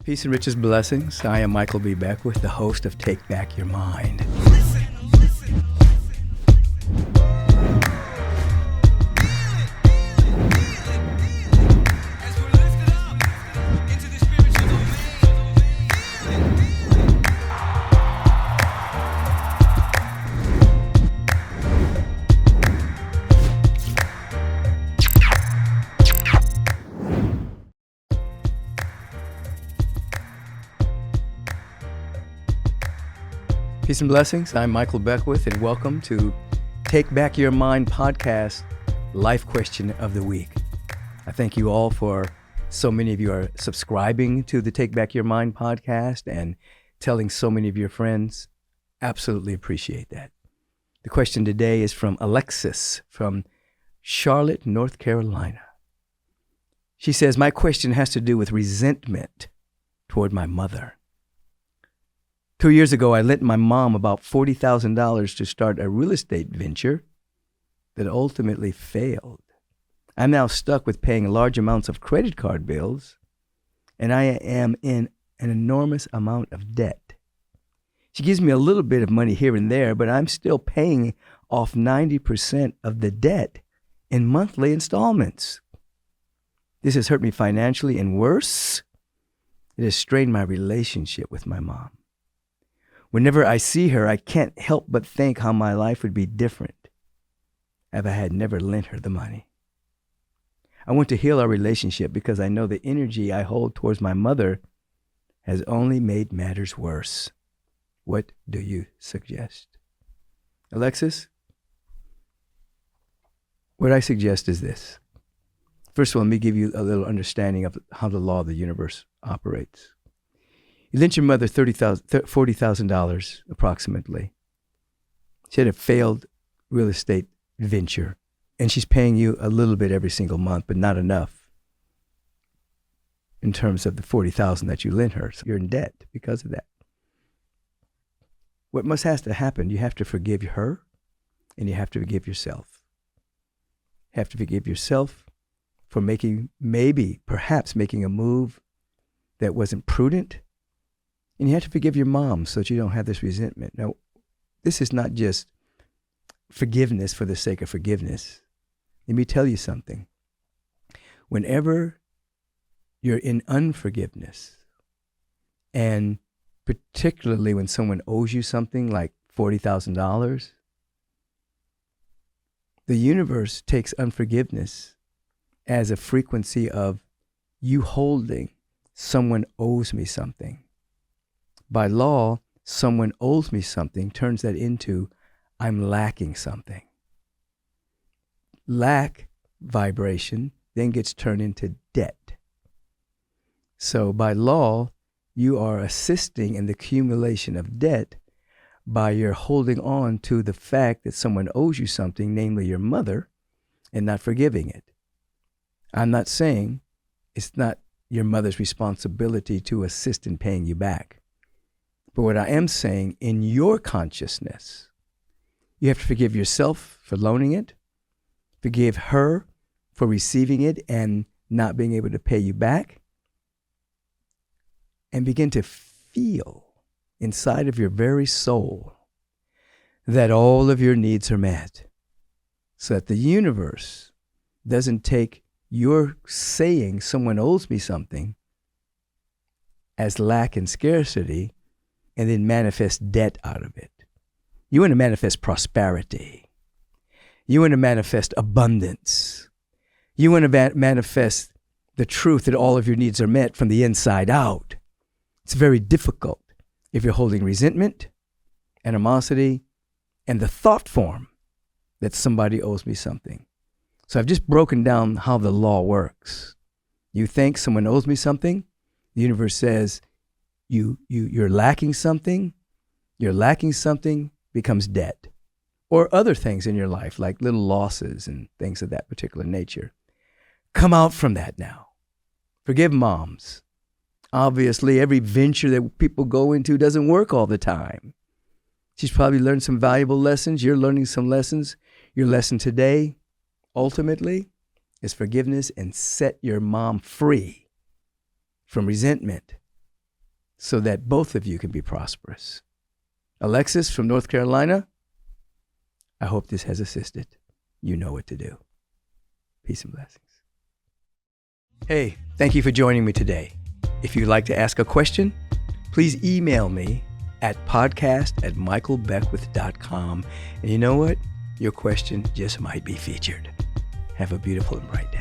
Peace and riches blessings. I am Michael B. Beckwith, the host of Take Back Your Mind. Peace and blessings. I'm Michael Beckwith, and welcome to Take Back Your Mind podcast, Life Question of the Week. I thank you all for so many of you are subscribing to the Take Back Your Mind podcast and telling so many of your friends. Absolutely appreciate that. The question today is from Alexis from Charlotte, North Carolina. She says, my question has to do with resentment toward my mother. 2 years ago, I lent my mom about $40,000 to start a real estate venture that ultimately failed. I'm now stuck with paying large amounts of credit card bills, and I am in an enormous amount of debt. She gives me a little bit of money here and there, but I'm still paying off 90% of the debt in monthly installments. This has hurt me financially, and worse, it has strained my relationship with my mom. Whenever I see her, I can't help but think how my life would be different if I had never lent her the money. I want to heal our relationship because I know the energy I hold towards my mother has only made matters worse. What do you suggest? Alexis, what I suggest is this. First of all, let me give you a little understanding of how the law of the universe operates. You lent your mother $40,000 approximately. She had a failed real estate venture, and she's paying you a little bit every single month, but not enough in terms of the $40,000 that you lent her. So you're in debt because of that. What has to happen, you have to forgive her, and you have to forgive yourself. You have to forgive yourself for perhaps making a move that wasn't prudent. And you have to forgive your mom so that you don't have this resentment. Now, this is not just forgiveness for the sake of forgiveness. Let me tell you something. Whenever you're in unforgiveness, and particularly when someone owes you something like $40,000, the universe takes unforgiveness as a frequency of you holding someone owes me something. By law, someone owes me something turns that into I'm lacking something. Lack vibration then gets turned into debt. So by law, you are assisting in the accumulation of debt by your holding on to the fact that someone owes you something, namely your mother, and not forgiving it. I'm not saying it's not your mother's responsibility to assist in paying you back. But what I am saying, in your consciousness, you have to forgive yourself for loaning it, forgive her for receiving it and not being able to pay you back, and begin to feel inside of your very soul that all of your needs are met, so that the universe doesn't take your saying someone owes me something as lack and scarcity and then manifest debt out of it. You want to manifest prosperity. You want to manifest abundance. You want to manifest the truth that all of your needs are met from the inside out. It's very difficult if you're holding resentment, animosity, and the thought form that somebody owes me something. So I've just broken down how the law works. You think someone owes me something, the universe says, You're lacking something. Your lacking something becomes debt, or other things in your life like little losses and things of that particular nature. Come out from that now. Forgive moms. Obviously, every venture that people go into doesn't work all the time. She's probably learned some valuable lessons. You're learning some lessons. Your lesson today, ultimately, is forgiveness and set your mom free from resentment so that both of you can be prosperous. Alexis from North Carolina, I hope this has assisted. You know what to do. Peace and blessings. Hey, thank you for joining me today. If you'd like to ask a question, please email me at podcast@michaelbeckwith.com. And you know what? Your question just might be featured. Have a beautiful and bright day.